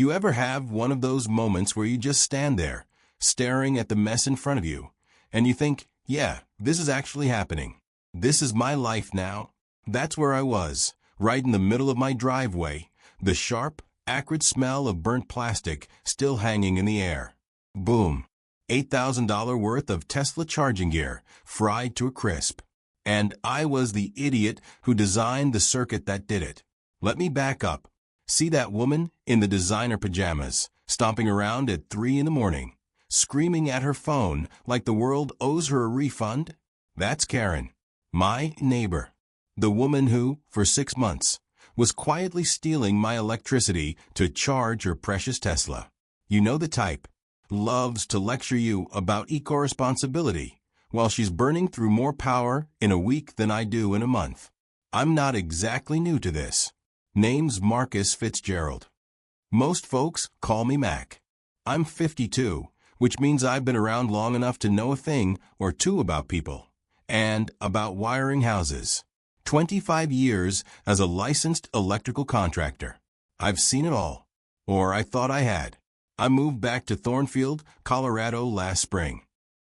You ever have one of those moments where you just stand there, staring at the mess in front of you, and you think, yeah, this is actually happening. This is my life now? That's where I was, right in the middle of my driveway, the sharp, acrid smell of burnt plastic still hanging in the air. Boom. $8,000 worth of Tesla charging gear, fried to a crisp. And I was the idiot who designed the circuit that did it. Let me back up. See that woman in the designer pajamas, stomping around at 3 in the morning, screaming at her phone like the world owes her a refund? That's Karen, my neighbor. The woman who, for 6 months, was quietly stealing my electricity to charge her precious Tesla. You know the type. Loves to lecture you about eco-responsibility, while she's burning through more power in a week than I do in a month. I'm not exactly new to this. Name's Marcus Fitzgerald. Most folks call me Mac. I'm 52, which means I've been around long enough to know a thing or two about people, and about wiring houses. 25 years as a licensed electrical contractor. I've seen it all. Or I thought I had. I moved back to Thornfield, Colorado last spring.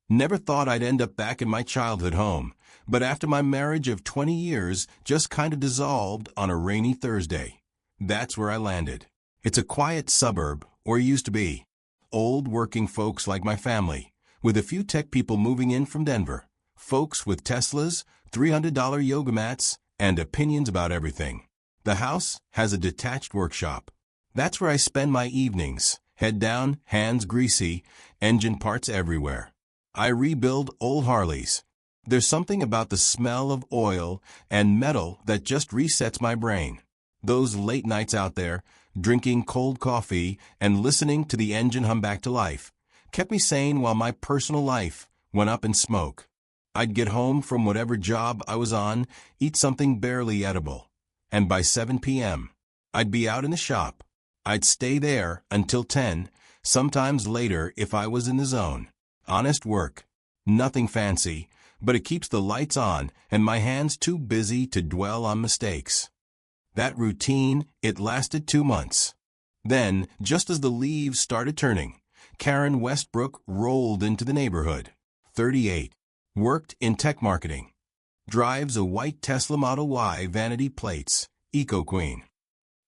Never thought I'd end up back in my childhood home, but after my marriage of 20 years just kind of dissolved on a rainy Thursday. That's where I landed. It's a quiet suburb, or used to be. Old working folks like my family, with a few tech people moving in from Denver. Folks with Teslas, $300 yoga mats, and opinions about everything. The house has a detached workshop. That's where I spend my evenings, head down, hands greasy, engine parts everywhere. I rebuild old Harleys. There's something about the smell of oil and metal that just resets my brain. Those late nights out there, drinking cold coffee and listening to the engine hum back to life, kept me sane while my personal life went up in smoke. I'd get home from whatever job I was on, eat something barely edible, and by 7 p.m., I'd be out in the shop. I'd stay there until 10, sometimes later if I was in the zone. Honest work. Nothing fancy, but it keeps the lights on and my hands too busy to dwell on mistakes. That routine, it lasted 2 months. Then, just as the leaves started turning, Karen Westbrook rolled into the neighborhood. 38. Worked in tech marketing. Drives a white Tesla Model Y vanity plates. Eco Queen.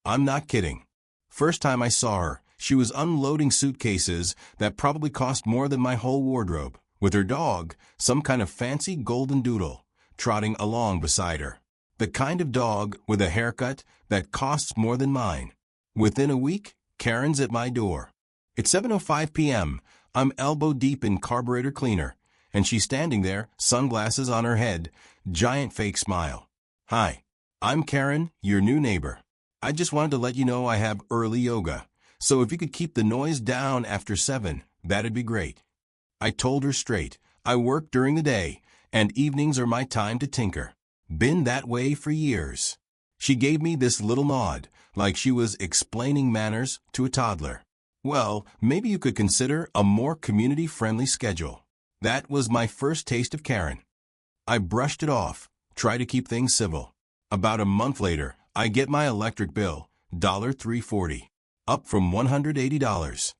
I'm not kidding. First time I saw her, she was unloading suitcases that probably cost more than my whole wardrobe, with her dog, some kind of fancy golden doodle, trotting along beside her. The kind of dog with a haircut that costs more than mine. Within a week, Karen's at my door. It's 7:05 p.m. I'm elbow deep in carburetor cleaner, and she's standing there, sunglasses on her head, giant fake smile. Hi, I'm Karen, your new neighbor. I just wanted to let you know I have early yoga, so if you could keep the noise down after 7, that'd be great. I told her straight, I work during the day, and evenings are my time to tinker. Been that way for years. She gave me this little nod, like she was explaining manners to a toddler. Well, maybe you could consider a more community-friendly schedule. That was my first taste of Karen. I brushed it off, tried to keep things civil. About a month later, I get my electric bill, $3.40, up from $180.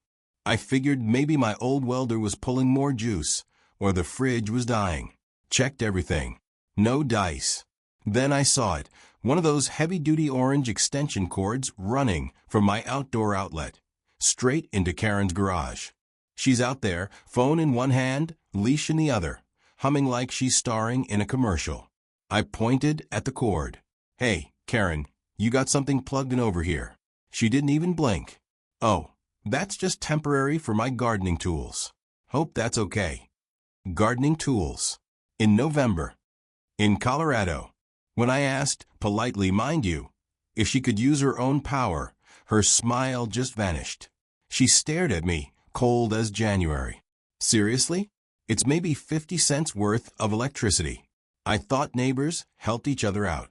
I figured maybe my old welder was pulling more juice, or the fridge was dying. Checked everything. No dice. Then I saw it, one of those heavy-duty orange extension cords running from my outdoor outlet, straight into Karen's garage. She's out there, phone in one hand, leash in the other, humming like she's starring in a commercial. I pointed at the cord. Hey, Karen, you got something plugged in over here. She didn't even blink. Oh, that's just temporary for my gardening tools. Hope that's okay. Gardening tools. In November. In Colorado. When I asked, politely mind you, if she could use her own power, her smile just vanished. She stared at me, cold as January. Seriously? It's maybe 50 cents worth of electricity. I thought neighbors helped each other out.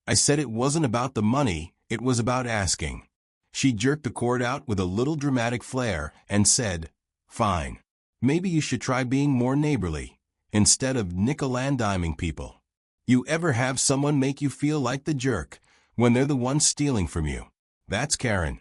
I said it wasn't about the money, it was about asking. She jerked the cord out with a little dramatic flair and said, fine. Maybe you should try being more neighborly, instead of nickel-and-diming people. You ever have someone make you feel like the jerk when they're the one stealing from you? That's Karen.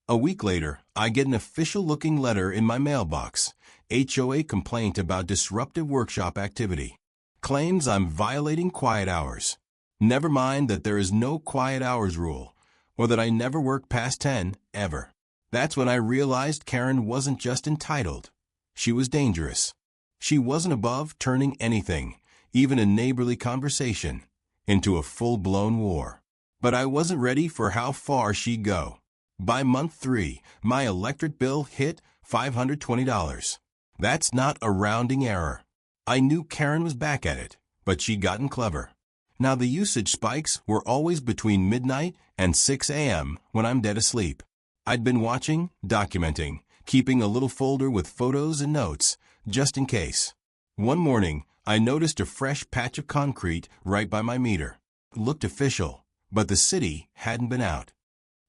A week later, I get an official-looking letter in my mailbox. HOA complaint about disruptive workshop activity. Claims I'm violating quiet hours. Never mind that there is no quiet hours rule, or that I never work past 10, ever. That's when I realized Karen wasn't just entitled. She was dangerous. She wasn't above turning anything, even a neighborly conversation, into a full-blown war. But I wasn't ready for how far she'd go. By month 3, my electric bill hit $520. That's not a rounding error. I knew Karen was back at it, but she'd gotten clever. Now the usage spikes were always between midnight and 6 a.m. when I'm dead asleep. I'd been watching, documenting, keeping a little folder with photos and notes, just in case. One morning, I noticed a fresh patch of concrete right by my meter. It looked official, but the city hadn't been out.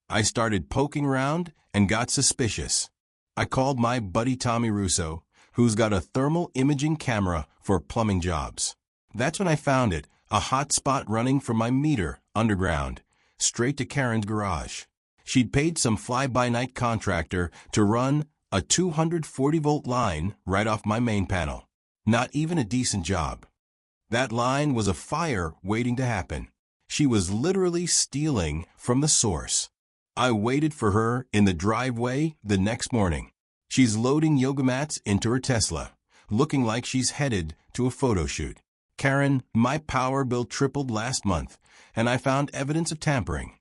I started poking around and got suspicious. I called my buddy Tommy Russo, who's got a thermal imaging camera for plumbing jobs. That's when I found it, a hot spot running from my meter underground, straight to Karen's garage. She'd paid some fly-by-night contractor to run a 240-volt line right off my main panel. Not even a decent job. That line was a fire waiting to happen. She was literally stealing from the source. I waited for her in the driveway the next morning. She's loading yoga mats into her Tesla, looking like she's headed to a photo shoot. Karen, my power bill tripled last month, and I found evidence of tampering,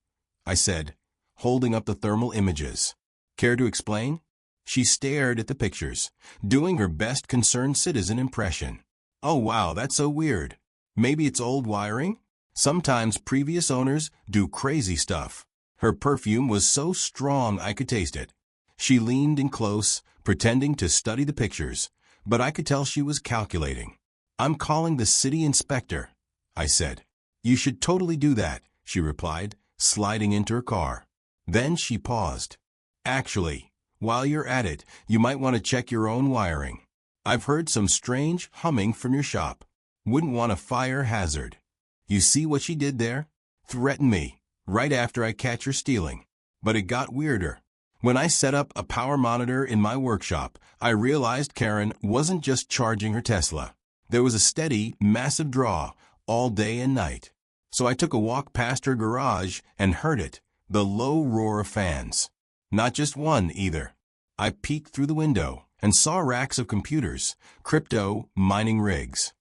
I said, holding up the thermal images. Care to explain? She stared at the pictures, doing her best concerned citizen impression. Oh wow, that's so weird. Maybe it's old wiring? Sometimes previous owners do crazy stuff. Her perfume was so strong I could taste it. She leaned in close, pretending to study the pictures, but I could tell she was calculating. I'm calling the city inspector, I said. You should totally do that, she replied, sliding into her car. Then she paused. Actually, while you're at it, you might want to check your own wiring. I've heard some strange humming from your shop. Wouldn't want a fire hazard. You see what she did there? Threatened me, right after I catch her stealing. But it got weirder. When I set up a power monitor in my workshop, I realized Karen wasn't just charging her Tesla. There was a steady, massive draw all day and night. So I took a walk past her garage and heard it, the low roar of fans. Not just one, either. I peeked through the window and saw racks of computers, crypto mining rigs.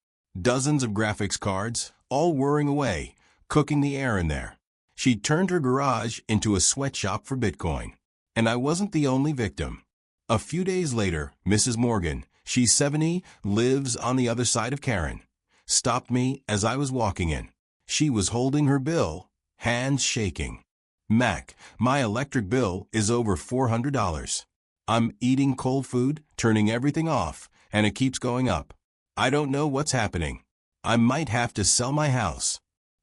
Dozens of graphics cards, all whirring away, cooking the air in there. She'd turned her garage into a sweatshop for Bitcoin. And I wasn't the only victim. A few days later, Mrs. Morgan, she's 70, lives on the other side of Karen, stopped me as I was walking in. She was holding her bill, hands shaking. Mac, my electric bill is over $400. I'm eating cold food, turning everything off, and it keeps going up. I don't know what's happening. I might have to sell my house.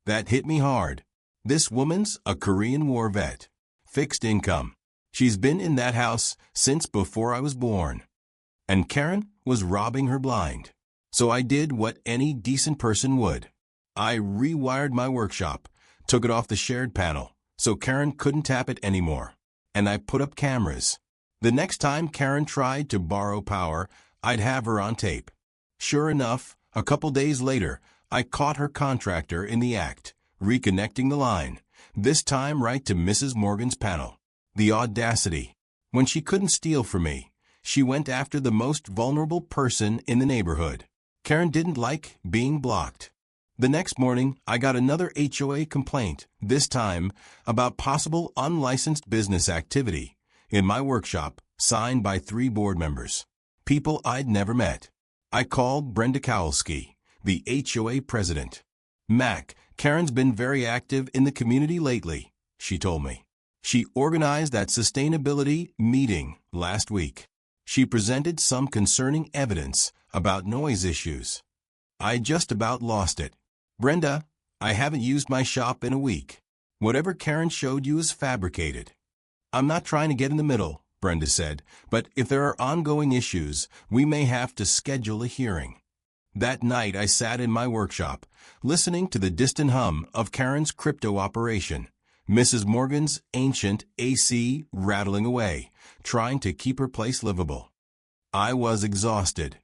That hit me hard. This woman's a Korean War vet. Fixed income. She's been in that house since before I was born. And Karen was robbing her blind. So I did what any decent person would. I rewired my workshop, took it off the shared panel, so Karen couldn't tap it anymore. And I put up cameras. The next time Karen tried to borrow power, I'd have her on tape. Sure enough, a couple days later, I caught her contractor in the act, reconnecting the line, this time right to Mrs. Morgan's panel. The audacity. When she couldn't steal from me, she went after the most vulnerable person in the neighborhood. Karen didn't like being blocked. The next morning, I got another HOA complaint, this time about possible unlicensed business activity in my workshop, signed by 3 board members, people I'd never met. I called Brenda Kowalski, the HOA president. Mac, Karen's been very active in the community lately, she told me. She organized that sustainability meeting last week. She presented some concerning evidence about noise issues. I just about lost it. Brenda, I haven't used my shop in a week. Whatever Karen showed you is fabricated. I'm not trying to get in the middle, Brenda said, but if there are ongoing issues, we may have to schedule a hearing. That night I sat in my workshop, listening to the distant hum of Karen's crypto operation, Mrs. Morgan's ancient AC rattling away, trying to keep her place livable. I was exhausted.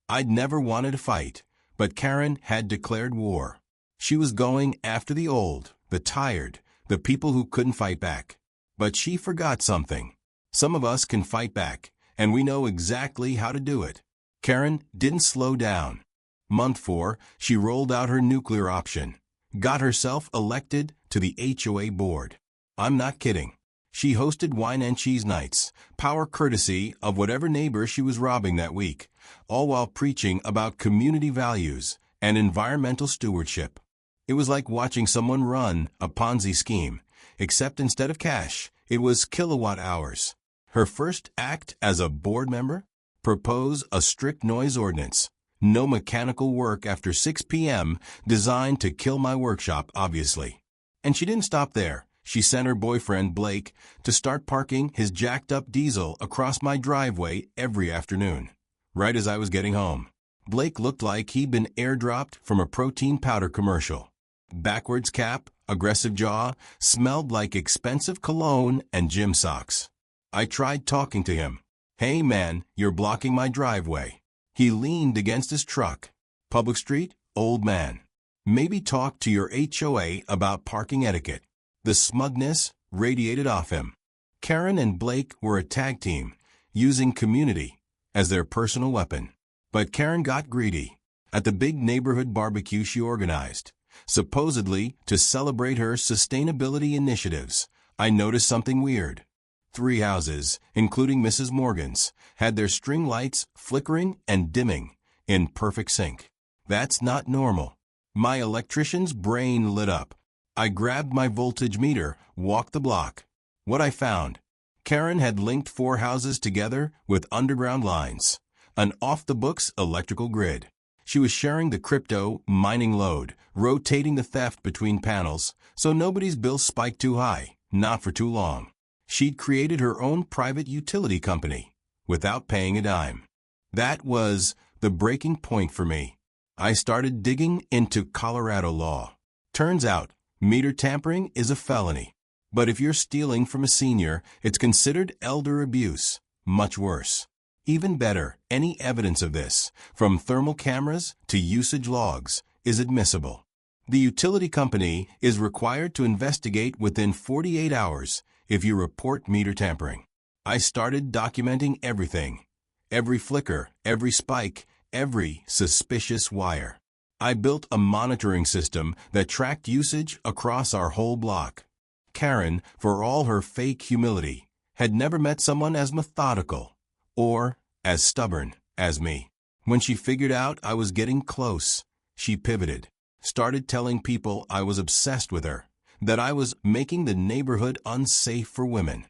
I'd never wanted to fight, but Karen had declared war. She was going after the old, the tired, the people who couldn't fight back. But she forgot something. Some of us can fight back, and we know exactly how to do it. Karen didn't slow down. Month 4, she rolled out her nuclear option, got herself elected to the HOA board. I'm not kidding. She hosted wine and cheese nights, power courtesy of whatever neighbor she was robbing that week, all while preaching about community values and environmental stewardship. It was like watching someone run a Ponzi scheme, except instead of cash, it was kilowatt hours. Her first act as a board member? Propose a strict noise ordinance. No mechanical work after 6 p.m. designed to kill my workshop, obviously. And she didn't stop there. She sent her boyfriend, Blake, to start parking his jacked-up diesel across my driveway every afternoon, right as I was getting home. Blake looked like he'd been airdropped from a protein powder commercial. Backwards cap, aggressive jaw, smelled like expensive cologne and gym socks. I tried talking to him. Hey man, you're blocking my driveway. He leaned against his truck. Public street, old man. Maybe talk to your HOA about parking etiquette. The smugness radiated off him. Karen and Blake were a tag team, using community as their personal weapon. But Karen got greedy. At the big neighborhood barbecue she organized, supposedly to celebrate her sustainability initiatives, I noticed something weird. 3 houses, including Mrs. Morgan's, had their string lights flickering and dimming in perfect sync. That's not normal. My electrician's brain lit up. I grabbed my voltage meter, walked the block. What I found: Karen had linked 4 houses together with underground lines, an off-the-books electrical grid. She was sharing the crypto mining load, rotating the theft between panels, so nobody's bill spiked too high, not for too long. She'd created her own private utility company, without paying a dime. That was the breaking point for me. I started digging into Colorado law. Turns out, meter tampering is a felony. But if you're stealing from a senior, it's considered elder abuse. Much worse. Even better, any evidence of this, from thermal cameras to usage logs, is admissible. The utility company is required to investigate within 48 hours if you report meter tampering. I started documenting everything. Every flicker, every spike, every suspicious wire. I built a monitoring system that tracked usage across our whole block. Karen, for all her fake humility, had never met someone as methodical or as stubborn as me. When she figured out I was getting close, she pivoted, started telling people I was obsessed with her, that I was making the neighborhood unsafe for women.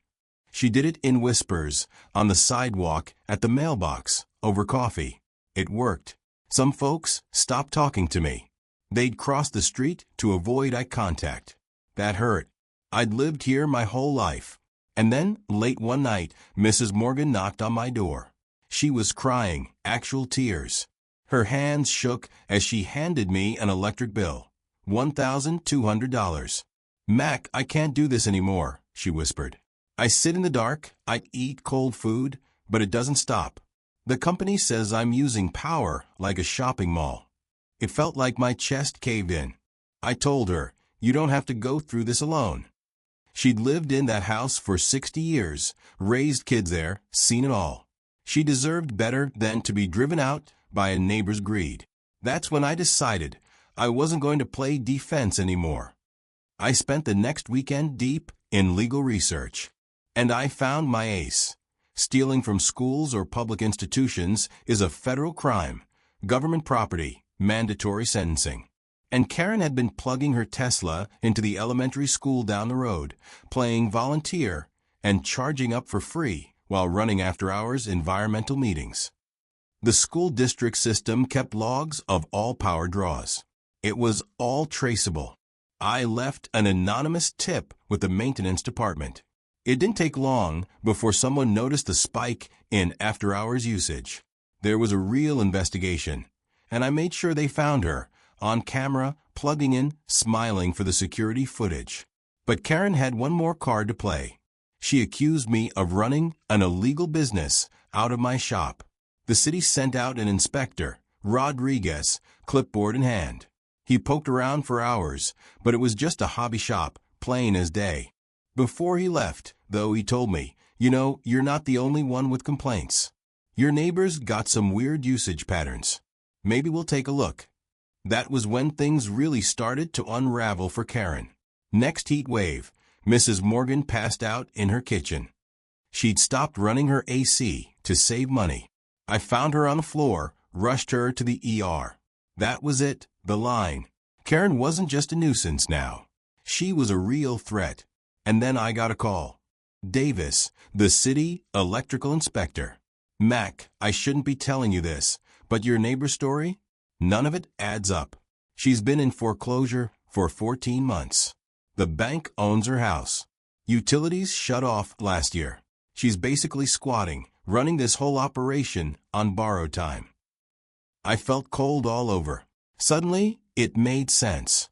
She did it in whispers, on the sidewalk, at the mailbox, over coffee. It worked. Some folks stopped talking to me. They'd cross the street to avoid eye contact. That hurt. I'd lived here my whole life. And then, late one night, Mrs. Morgan knocked on my door. She was crying, actual tears. Her hands shook as she handed me an electric bill. $1,200. Mac, I can't do this anymore, she whispered. I sit in the dark, I eat cold food, but it doesn't stop. The company says I'm using power like a shopping mall. It felt like my chest caved in. I told her, you don't have to go through this alone. She'd lived in that house for 60 years, raised kids there, seen it all. She deserved better than to be driven out by a neighbor's greed. That's when I decided I wasn't going to play defense anymore. I spent the next weekend deep in legal research, and I found my ace. Stealing from schools or public institutions is a federal crime, government property, mandatory sentencing. And Karen had been plugging her Tesla into the elementary school down the road, playing volunteer, and charging up for free while running after-hours environmental meetings. The school district system kept logs of all power draws. It was all traceable. I left an anonymous tip with the maintenance department. It didn't take long before someone noticed the spike in after-hours usage. There was a real investigation, and I made sure they found her, on camera, plugging in, smiling for the security footage. But Karen had one more card to play. She accused me of running an illegal business out of my shop. The city sent out an inspector, Rodriguez, clipboard in hand. He poked around for hours, but it was just a hobby shop, plain as day. Before he left, though, he told me, you're not the only one with complaints. Your neighbors got some weird usage patterns. Maybe we'll take a look. That was when things really started to unravel for Karen. Next heat wave, Mrs. Morgan passed out in her kitchen. She'd stopped running her AC to save money. I found her on the floor, rushed her to the ER. That was it, the line. Karen wasn't just a nuisance now. She was a real threat. And then I got a call. Davis, the city electrical inspector. Mac, I shouldn't be telling you this, but your neighbor's story? None of it adds up. She's been in foreclosure for 14 months. The bank owns her house. Utilities shut off last year. She's basically squatting, running this whole operation on borrowed time. I felt cold all over. Suddenly, it made sense.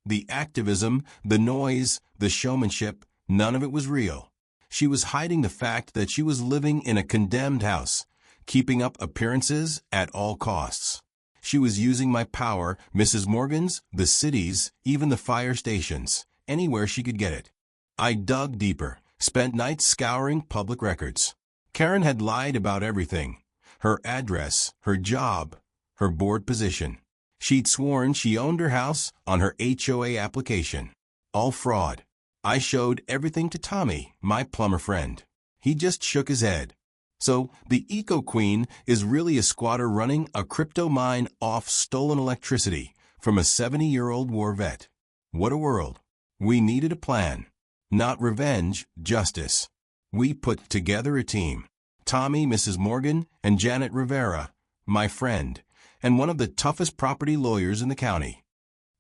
The activism, the noise, the showmanship, none of it was real. She was hiding the fact that she was living in a condemned house, keeping up appearances at all costs. She was using my power, Mrs. Morgan's, the city's, even the fire stations, anywhere she could get it. I dug deeper, spent nights scouring public records. Karen had lied about everything. Her address, her job, her board position. She'd sworn she owned her house on her HOA application. All fraud. I showed everything to Tommy, my plumber friend. He just shook his head. So, the Eco Queen is really a squatter running a crypto mine off stolen electricity from a 70-year-old war vet. What a world. We needed a plan. Not revenge, justice. We put together a team. Tommy, Mrs. Morgan, and Janet Rivera, my friend, and one of the toughest property lawyers in the county.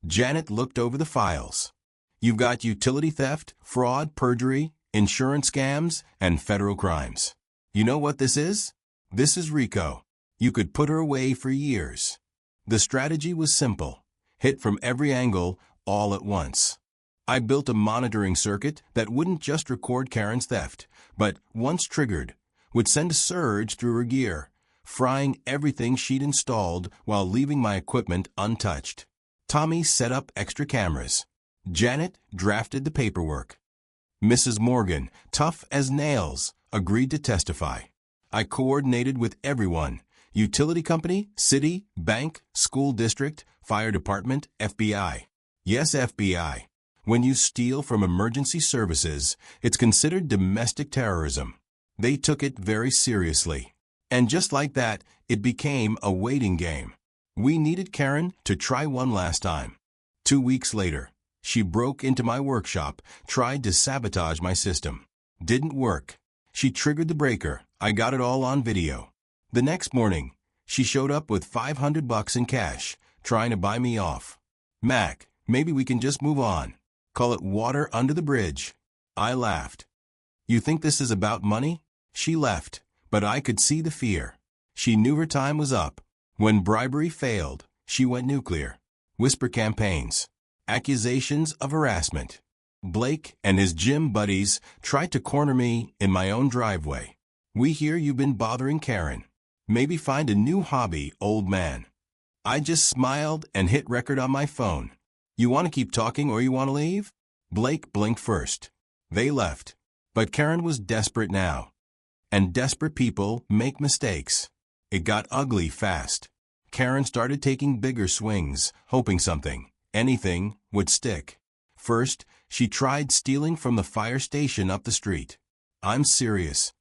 Janet looked over the files. You've got utility theft, fraud, perjury, insurance scams, and federal crimes. You know what this is? This is RICO. You could put her away for years. The strategy was simple. Hit from every angle, all at once. I built a monitoring circuit that wouldn't just record Karen's theft, but, once triggered, would send a surge through her gear, frying everything she'd installed while leaving my equipment untouched. Tommy set up extra cameras. Janet drafted the paperwork. Mrs. Morgan, tough as nails, agreed to testify. I coordinated with everyone: utility company, city, bank, school district, fire department, FBI. Yes, FBI. When you steal from emergency services, it's considered domestic terrorism. They took it very seriously. And just like that, it became a waiting game. We needed Karen to try one last time. 2 weeks later, she broke into my workshop, tried to sabotage my system. Didn't work. She triggered the breaker. I got it all on video. The next morning, she showed up with $500 in cash, trying to buy me off. Mac, maybe we can just move on. Call it water under the bridge. I laughed. You think this is about money? She left, but I could see the fear. She knew her time was up. When bribery failed, she went nuclear. Whisper campaigns. Accusations of harassment. Blake and his gym buddies tried to corner me in my own driveway. We hear you've been bothering Karen. Maybe find a new hobby, old man. I just smiled and hit record on my phone. You want to keep talking or you want to leave? Blake blinked first. They left. But Karen was desperate now. And desperate people make mistakes. It got ugly fast. Karen started taking bigger swings, hoping something, anything, would stick. First, she tried stealing from the fire station up the street. I'm serious.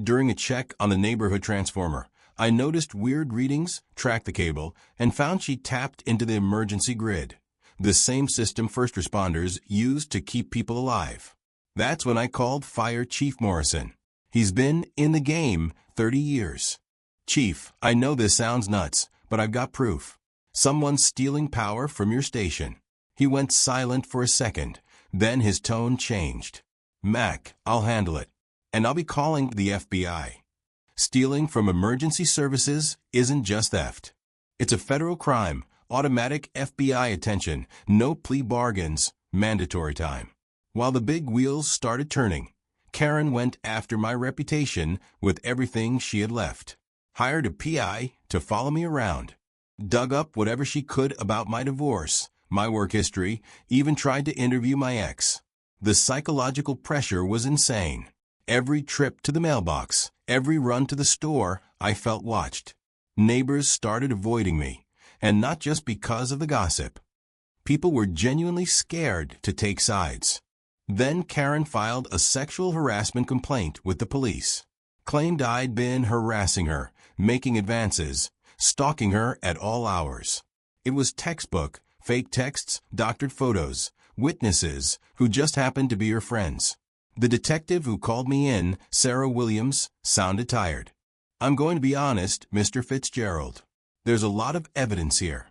During a check on the neighborhood transformer, I noticed weird readings, tracked the cable, and found she tapped into the emergency grid, the same system first responders used to keep people alive. That's when I called Fire Chief Morrison. He's been in the game 30 years. Chief, I know this sounds nuts, but I've got proof. Someone's stealing power from your station. He went silent for a second, then his tone changed. Mac, I'll handle it. And I'll be calling the FBI. Stealing from emergency services isn't just theft. It's a federal crime, automatic FBI attention, no plea bargains, mandatory time. While the big wheels started turning, Karen went after my reputation with everything she had left. Hired a PI to follow me around. Dug up whatever she could about my divorce, my work history, even tried to interview my ex. The psychological pressure was insane. Every trip to the mailbox, every run to the store, I felt watched. Neighbors started avoiding me, and not just because of the gossip. People were genuinely scared to take sides. Then Karen filed a sexual harassment complaint with the police. Claimed I'd been harassing her, making advances, stalking her at all hours. It was textbook, fake texts, doctored photos, witnesses who just happened to be her friends. The detective who called me in, Sarah Williams, sounded tired. "I'm going to be honest, Mr. Fitzgerald. There's a lot of evidence here."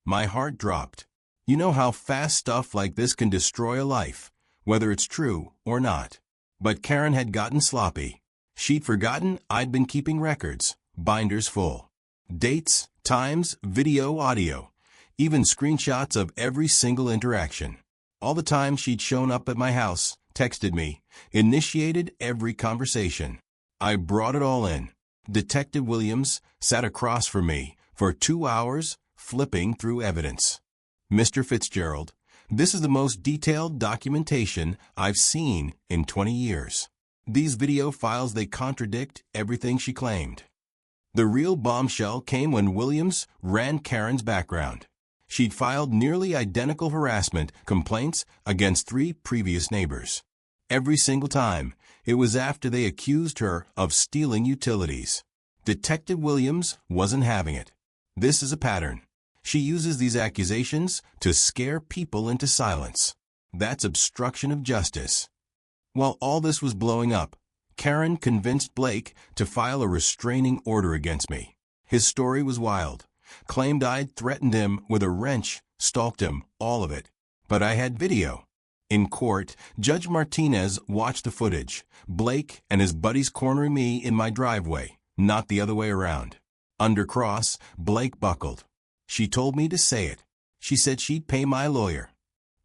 My heart dropped. You know how fast stuff like this can destroy a life, whether it's true or not. But Karen had gotten sloppy. She'd forgotten I'd been keeping records, binders full. Dates, times, video, audio, even screenshots of every single interaction. All the time she'd shown up at my house, texted me, initiated every conversation. I brought it all in. Detective Williams sat across from me for 2 hours, flipping through evidence. "Mr. Fitzgerald, this is the most detailed documentation I've seen in 20 years. These video files, they contradict everything she claimed." The real bombshell came when Williams ran Karen's background. She'd filed nearly identical harassment complaints against 3 previous neighbors. Every single time, it was after they accused her of stealing utilities. Detective Williams wasn't having it. "This is a pattern. She uses these accusations to scare people into silence. That's obstruction of justice." While all this was blowing up, Karen convinced Blake to file a restraining order against me. His story was wild. Claimed I'd threatened him with a wrench, stalked him, all of it. But I had video. In court, Judge Martinez watched the footage. Blake and his buddies cornering me in my driveway, not the other way around. Under cross, Blake buckled. She told me to say it. She said she'd pay my lawyer.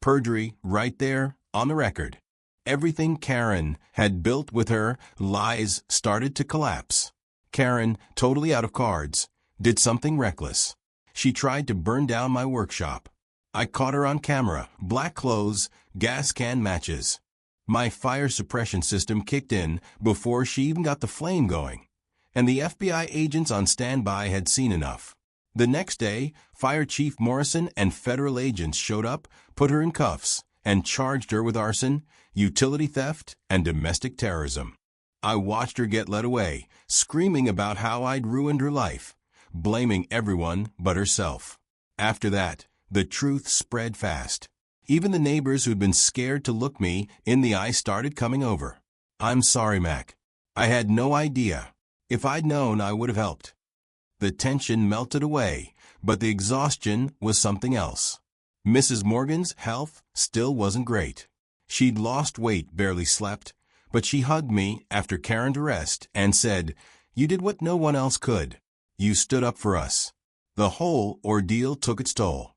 Perjury, right there, on the record. Everything Karen had built with her lies started to collapse. Karen, totally out of cards, did something reckless. She tried to burn down my workshop. I caught her on camera, black clothes, gas can matches. My fire suppression system kicked in before she even got the flame going, and the FBI agents on standby had seen enough. The next day, Fire Chief Morrison and federal agents showed up, put her in cuffs, and charged her with arson, utility theft, and domestic terrorism. I watched her get led away, screaming about how I'd ruined her life, blaming everyone but herself. After that, the truth spread fast. Even the neighbors who'd been scared to look me in the eye started coming over. "I'm sorry, Mac. I had no idea. If I'd known, I would have helped." The tension melted away, but the exhaustion was something else. Mrs. Morgan's health still wasn't great. She'd lost weight, barely slept, but she hugged me after Karen's arrest and said, "You did what no one else could. You stood up for us." The whole ordeal took its toll.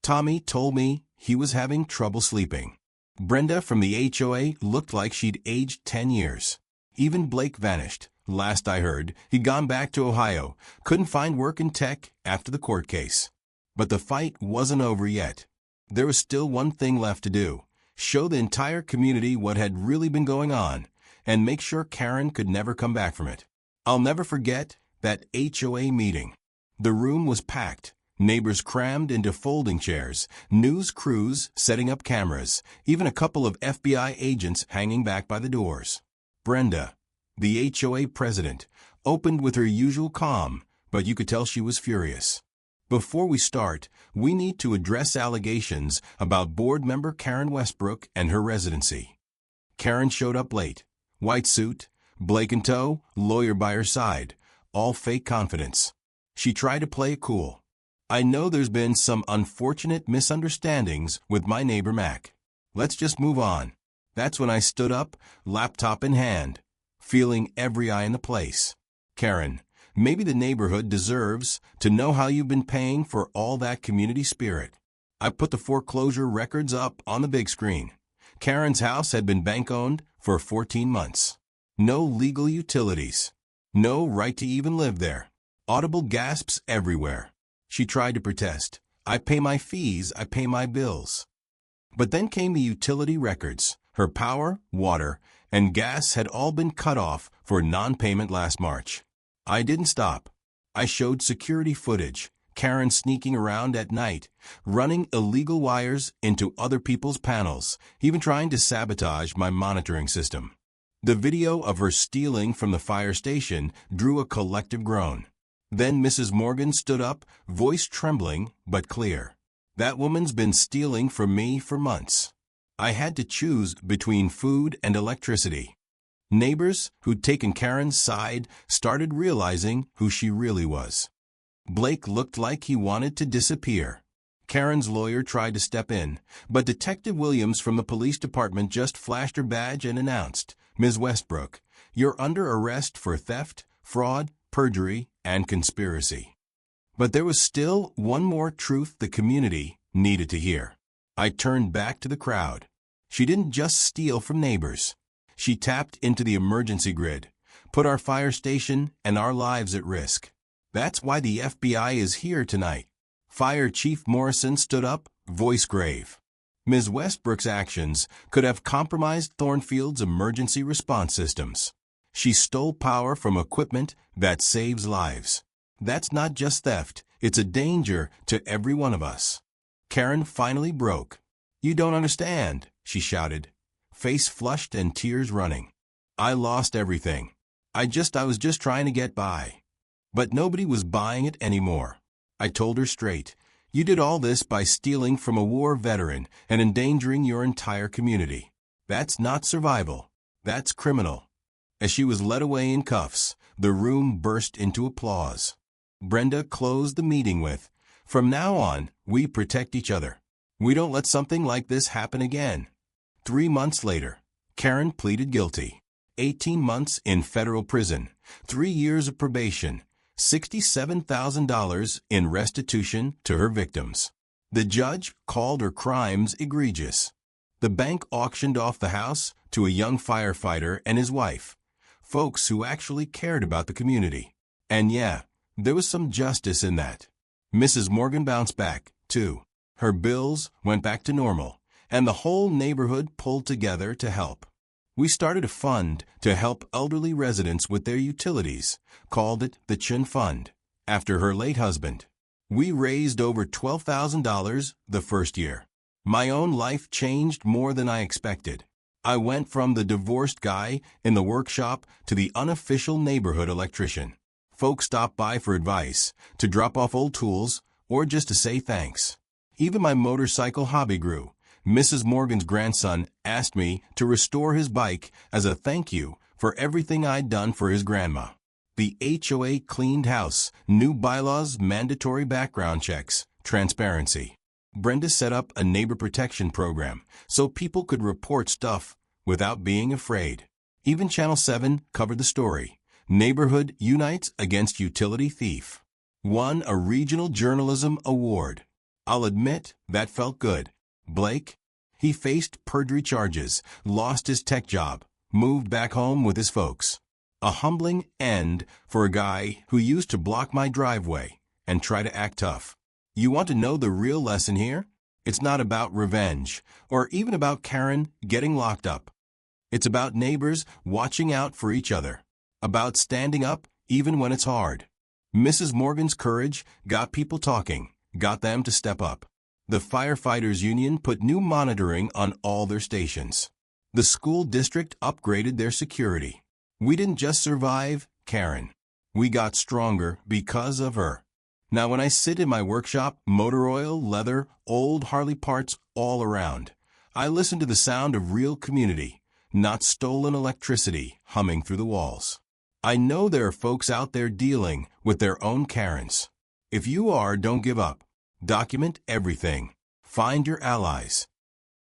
Tommy told me he was having trouble sleeping. Brenda from the HOA looked like she'd aged 10 years. Even Blake vanished. Last I heard, he'd gone back to Ohio, couldn't find work in tech after the court case. But the fight wasn't over yet. There was still one thing left to do: show the entire community what had really been going on, and make sure Karen could never come back from it. I'll never forget that HOA meeting. The room was packed, neighbors crammed into folding chairs, news crews setting up cameras, even a couple of FBI agents hanging back by the doors. Brenda, the HOA president, opened with her usual calm, but you could tell she was furious. "Before we start, we need to address allegations about board member Karen Westbrook and her residency." Karen showed up late. White suit, Blake in tow, lawyer by her side, all fake confidence. She tried to play it cool. "I know there's been some unfortunate misunderstandings with my neighbor Mac. Let's just move on." That's when I stood up, laptop in hand, feeling every eye in the place. "Karen, maybe the neighborhood deserves to know how you've been paying for all that community spirit." I put the foreclosure records up on the big screen. Karen's house had been bank-owned for 14 months. No legal utilities. No right to even live there. Audible gasps everywhere. She tried to protest. I pay my fees, I pay my bills. But then came the utility records. Her power, water, and gas had all been cut off for non-payment last March. I didn't stop. I showed security footage. Karen sneaking around at night, running illegal wires into other people's panels, even trying to sabotage my monitoring system. The video of her stealing from the fire station drew a collective groan. Then Mrs. Morgan stood up, voice trembling but clear. That woman's been stealing from me for months. I had to choose between food and electricity. Neighbors who'd taken Karen's side started realizing who she really was. Blake looked like he wanted to disappear. Karen's lawyer tried to step in, but Detective Williams from the police department just flashed her badge and announced, "Ms. Westbrook, you're under arrest for theft, fraud, perjury, and conspiracy." But there was still one more truth the community needed to hear. I turned back to the crowd. She didn't just steal from neighbors. She tapped into the emergency grid, put our fire station and our lives at risk. That's why the FBI is here tonight. Fire Chief Morrison stood up, voice grave. Ms. Westbrook's actions could have compromised Thornfield's emergency response systems. She stole power from equipment that saves lives. That's not just theft, it's a danger to every one of us. Karen finally broke. "You don't understand," she shouted, face flushed and tears running. "I lost everything. I was just trying to get by." But nobody was buying it anymore. I told her straight, "You did all this by stealing from a war veteran and endangering your entire community. That's not survival. That's criminal." As she was led away in cuffs, the room burst into applause. Brenda closed the meeting with, "From now on, we protect each other. We don't let something like this happen again." 3 months later, Karen pleaded guilty. 18 months in federal prison, 3 years of probation, $67,000 in restitution to her victims. The judge called her crimes egregious. The bank auctioned off the house to a young firefighter and his wife, folks who actually cared about the community. And yeah, there was some justice in that. Mrs. Morgan bounced back, too. Her bills went back to normal, and the whole neighborhood pulled together to help. We started a fund to help elderly residents with their utilities, called it the Chin Fund, after her late husband. We raised over $12,000 the first year. My own life changed more than I expected. I went from the divorced guy in the workshop to the unofficial neighborhood electrician. Folks stopped by for advice, to drop off old tools, or just to say thanks. Even my motorcycle hobby grew. Mrs. Morgan's grandson asked me to restore his bike as a thank you for everything I'd done for his grandma. The HOA cleaned house, new bylaws, mandatory background checks, transparency. Brenda set up a neighbor protection program so people could report stuff without being afraid. Even Channel 7 covered the story. Neighborhood Unites Against Utility Thief. Won a regional journalism award. I'll admit, that felt good. Blake? He faced perjury charges, lost his tech job, moved back home with his folks. A humbling end for a guy who used to block my driveway and try to act tough. You want to know the real lesson here? It's not about revenge, or even about Karen getting locked up. It's about neighbors watching out for each other. About standing up even when it's hard. Mrs. Morgan's courage got people talking, got them to step up. The firefighters union put new monitoring on all their stations. The school district upgraded their security. We didn't just survive Karen. We got stronger because of her. Now when I sit in my workshop, motor oil, leather, old Harley parts all around. I listen to the sound of real community, not stolen electricity humming through the walls. I know there are folks out there dealing with their own Karens. If you are, don't give up. Document everything. Find your allies.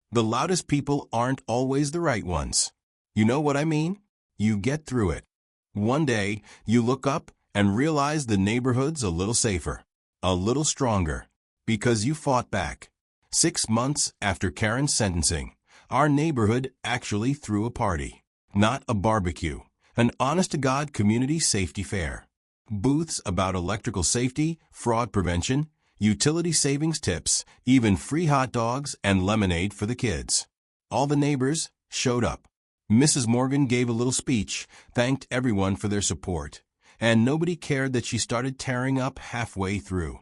The loudest people aren't always the right ones. You know what I mean? You get through it. One day, you look up and realize the neighborhood's a little safer, a little stronger, because you fought back. 6 months after Karen's sentencing, our neighborhood actually threw a party. Not a barbecue. An honest-to-God community safety fair. Booths about electrical safety, fraud prevention, utility savings tips, even free hot dogs and lemonade for the kids. All the neighbors showed up. Mrs. Morgan gave a little speech, thanked everyone for their support, and nobody cared that she started tearing up halfway through.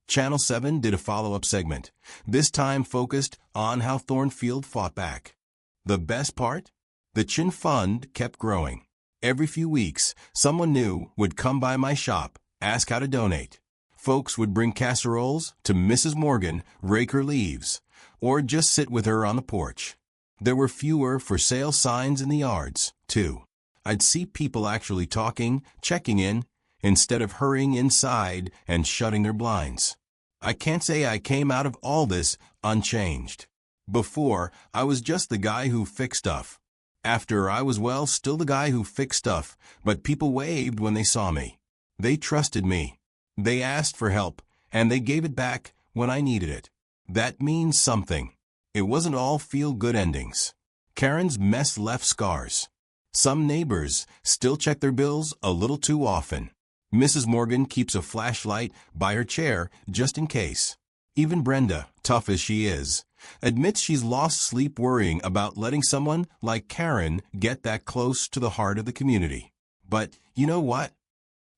Channel 7 did a follow-up segment, this time focused on how Thornfield fought back. The best part? The Chin Fund kept growing. Every few weeks, someone new would come by my shop, ask how to donate. Folks would bring casseroles to Mrs. Morgan, rake her leaves, or just sit with her on the porch. There were fewer for sale signs in the yards, too. I'd see people actually talking, checking in, instead of hurrying inside and shutting their blinds. I can't say I came out of all this unchanged. Before, I was just the guy who fixed stuff. After, I was, well, still the guy who fixed stuff, but people waved when they saw me. They trusted me. They asked for help, and they gave it back when I needed it. That means something. It wasn't all feel-good endings. Karen's mess left scars. Some neighbors still check their bills a little too often. Mrs. Morgan keeps a flashlight by her chair just in case. Even Brenda, tough as she is, admits she's lost sleep worrying about letting someone like Karen get that close to the heart of the community. But you know what?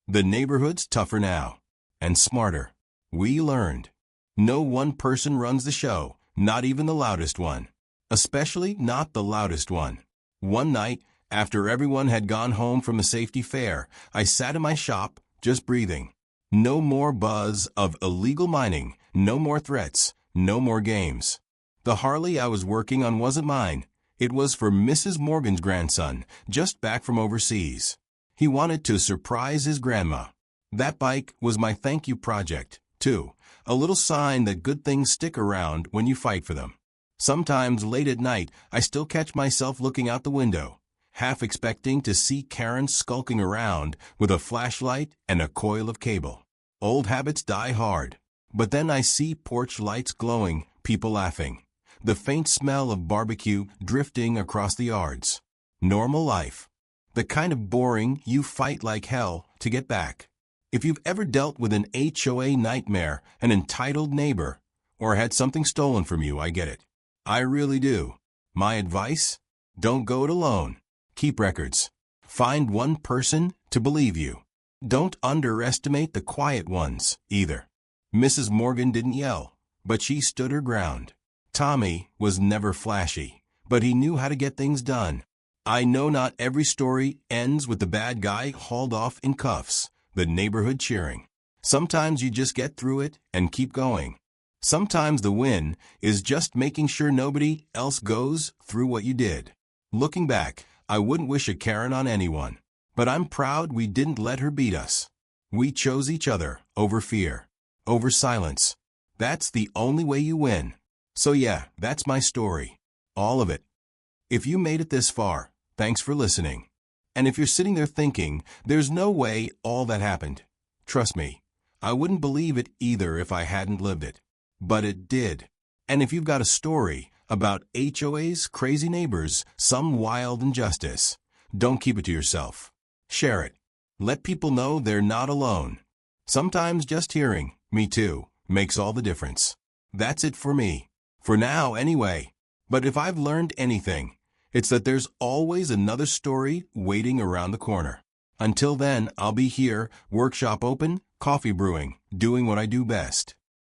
The neighborhood's tougher now. And smarter. We learned. No one person runs the show, not even the loudest one. Especially not the loudest one. One night, after everyone had gone home from the safety fair, I sat in my shop, just breathing. No more buzz of illegal mining, no more threats, no more games. The Harley I was working on wasn't mine. It was for Mrs. Morgan's grandson, just back from overseas. He wanted to surprise his grandma. That bike was my thank you project, too. A little sign that good things stick around when you fight for them. Sometimes late at night, I still catch myself looking out the window, half expecting to see Karen skulking around with a flashlight and a coil of cable. Old habits die hard. But then I see porch lights glowing, people laughing. The faint smell of barbecue drifting across the yards. Normal life. The kind of boring you fight like hell to get back. If you've ever dealt with an HOA nightmare, an entitled neighbor, or had something stolen from you, I get it. I really do. My advice? Don't go it alone. Keep records. Find one person to believe you. Don't underestimate the quiet ones, either. Mrs. Morgan didn't yell, but she stood her ground. Tommy was never flashy, but he knew how to get things done. I know not every story ends with the bad guy hauled off in cuffs, the neighborhood cheering. Sometimes you just get through it and keep going. Sometimes the win is just making sure nobody else goes through what you did. Looking back, I wouldn't wish a Karen on anyone, but I'm proud we didn't let her beat us. We chose each other over fear, over silence. That's the only way you win. So yeah, that's my story. All of it. If you made it this far, thanks for listening. And if you're sitting there thinking, there's no way all that happened, trust me, I wouldn't believe it either if I hadn't lived it. But it did. And if you've got a story about HOAs, crazy neighbors, some wild injustice, don't keep it to yourself. Share it. Let people know they're not alone. Sometimes just hearing, me too, makes all the difference. That's it for me. For now, anyway. But if I've learned anything, it's that there's always another story waiting around the corner. Until then, I'll be here, workshop open, coffee brewing, doing what I do best.